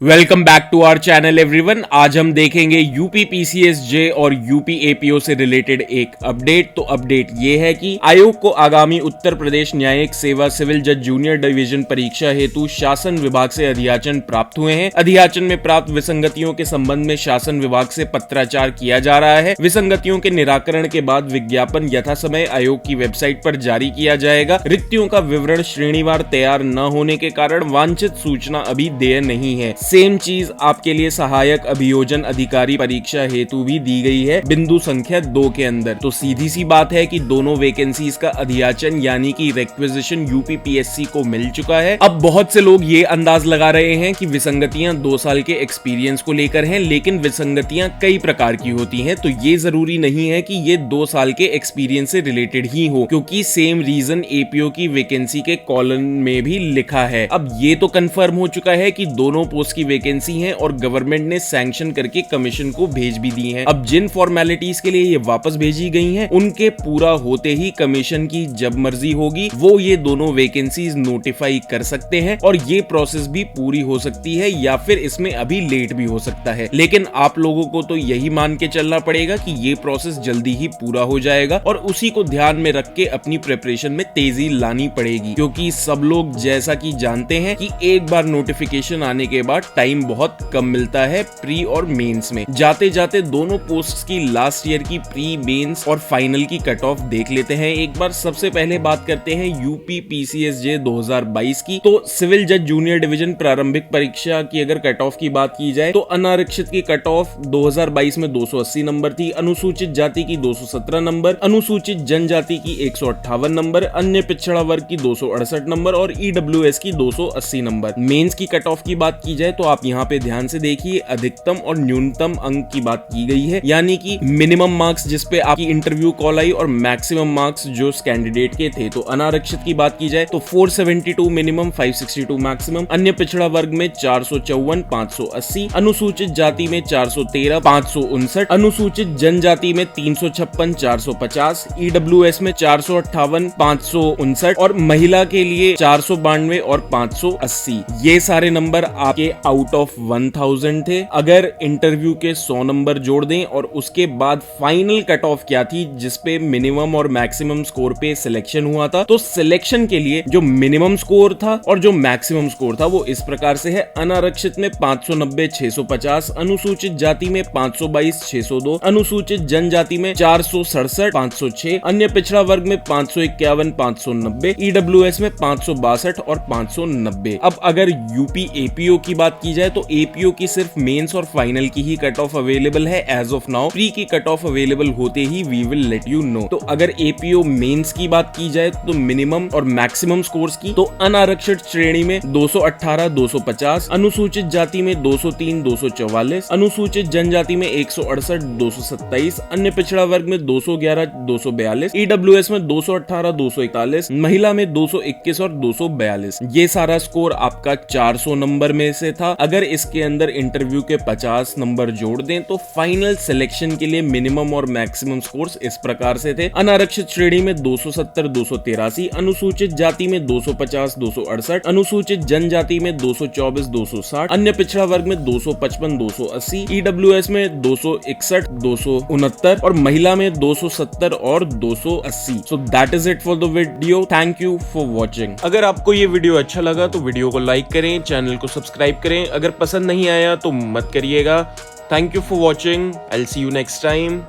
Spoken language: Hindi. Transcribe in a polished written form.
Welcome back to our channel everyone. आज हम देखेंगे यूपी पीसीएसजे और यूपी एपीओ से रिलेटेड एक अपडेट। तो अपडेट ये है कि आयोग को आगामी उत्तर प्रदेश न्यायिक सेवा सिविल जज जूनियर डिवीजन परीक्षा हेतु शासन विभाग से अधियाचन प्राप्त हुए हैं। अधियाचन में प्राप्त विसंगतियों के संबंध में शासन विभाग से पत्राचार किया जा रहा है। विसंगतियों के निराकरण के बाद विज्ञापन यथासमय आयोग की वेबसाइट पर जारी किया जाएगा। रिक्तियों का विवरण श्रेणीवार तैयार न होने के कारण वांछित सूचना अभी देय नहीं है। सेम चीज आपके लिए सहायक अभियोजन अधिकारी परीक्षा हेतु भी दी गई है बिंदु संख्या 2 के अंदर। तो सीधी सी बात है कि दोनों वैकेंसीज का अधियाचन यानी कि रिक्विजिशन यूपी पीएससी को मिल चुका है। अब बहुत से लोग ये अंदाज लगा रहे हैं कि विसंगतियां 2 साल के एक्सपीरियंस को लेकर हैं, लेकिन विसंगतियां कई प्रकार की होती हैं। तो ये जरूरी नहीं है कि ये 2 साल के एक्सपीरियंस से रिलेटेड ही हो, क्योंकि सेम रीजन एपीओ की वैकेंसी के कॉलम में भी लिखा है। अब ये तो कंफर्म हो चुका है कि दोनों पोस्ट की वैकेंसी हैं और गवर्नमेंट ने सैंक्शन करके कमीशन को भेज भी दी हैं। अब जिन फॉर्मेलिटीज के लिए ये वापस भेजी गई हैं, उनके पूरा होते ही कमीशन की जब मर्जी होगी वो ये दोनों वैकेंसीज नोटिफाई कर सकते हैं और ये प्रोसेस भी पूरी हो सकती है या फिर इसमें अभी लेट भी हो सकता है। लेकिन आप लोगों को तो यही मान के चलना पड़ेगा कि ये प्रोसेस जल्दी ही पूरा हो जाएगा और उसी को ध्यान में रख के अपनी प्रिपरेशन में तेजी लानी पड़ेगी, क्योंकि सब लोग जैसा कि जानते हैं कि एक बार नोटिफिकेशन आने के बाद टाइम बहुत कम मिलता है प्री और मेंस में। जाते जाते दोनों पोस्ट्स की लास्ट ईयर की प्री, मेंस और फाइनल की कट ऑफ देख लेते हैं एक बार। सबसे पहले बात करते हैं यूपी पीसीएसजे 2022 की। तो सिविल जज जूनियर डिवीजन प्रारंभिक परीक्षा की अगर कट ऑफ की बात की जाए तो अनारक्षित की कट ऑफ 2022 में 280 नंबर थी, अनुसूचित जाति की 217 नंबर, अनुसूचित जनजाति की 158 नंबर, अन्य पिछड़ा वर्ग की 268 नंबर और ईडब्ल्यूएस की 280 नंबर। मेंस की कट ऑफ की बात की जाए तो आप यहाँ पे ध्यान से देखिए, अधिकतम और न्यूनतम अंक की बात की गई है, यानी कि मिनिमम मार्क्स जिस पे आपकी इंटरव्यू कॉल आई और मैक्सिमम मार्क्स जो उस कैंडिडेट के थे। तो अनारक्षित की बात की जाए तो 472 मिनिमम, 562 मैक्सिमम, अन्य पिछड़ा वर्ग में 454, 580, अनुसूचित जाति में 413, 559, अनुसूचित जनजाति में 356, 450, ईडब्ल्यूएस में 458, 559 और महिला के लिए 492 और 580। ये सारे नंबर आपके आउट ऑफ 1000 थे। अगर इंटरव्यू के 100 नंबर जोड़ दें और उसके बाद फाइनल कट ऑफ क्या थी जिसपे मिनिमम और मैक्सिमम स्कोर पे सिलेक्शन हुआ था, तो सिलेक्शन के लिए जो मिनिमम स्कोर था और जो मैक्सिमम स्कोर था वो इस प्रकार से है। अनारक्षित में 590, 650, अनुसूचित जाति में 522, 602, अनुसूचित जनजाति में 467, 506, अन्य पिछड़ा वर्ग में 551, 590, ईडब्ल्यूएस में 562 और 590। अब अगर यूपी एपीओ की बात की जाए तो एपीओ की सिर्फ मेंस और फाइनल की ही कट ऑफ अवेलेबल है एज ऑफ नाउ। प्री की कट ऑफ अवेलेबल होते ही we will let you know. तो अगर एपीओ मेंस की बात की जाए तो मिनिमम और मैक्सिमम स्कोर्स की, तो अनारक्षित श्रेणी में 218, 250, अनुसूचित जाति में 203, 244, अनुसूचित जनजाति में 168, 227, अन्य पिछड़ा वर्ग में 211, 242, ईडब्ल्यूएस में 218, 241, महिला में 221 और 242। ये सारा स्कोर आपका 400 नंबर में से था। अगर इसके अंदर इंटरव्यू के 50 नंबर जोड़ दें तो फाइनल सिलेक्शन के लिए मिनिमम और मैक्सिमम स्कोर्स इस प्रकार से थे। अनारक्षित श्रेणी में 270, 283, अनुसूचित जाति में 250, 268, अनुसूचित जनजाति में 224, 260, अन्य पिछड़ा वर्ग में 255, 280, ईडब्ल्यूएस में 261, 269 और महिला में 270 और 280। So that is it for the video. Thank you for watching. अगर आपको ये वीडियो अच्छा लगा तो वीडियो को लाइक करें, चैनल को सब्सक्राइब करें। अगर पसंद नहीं आया तो मत करिएगा। Thank you for watching. I will see you next time.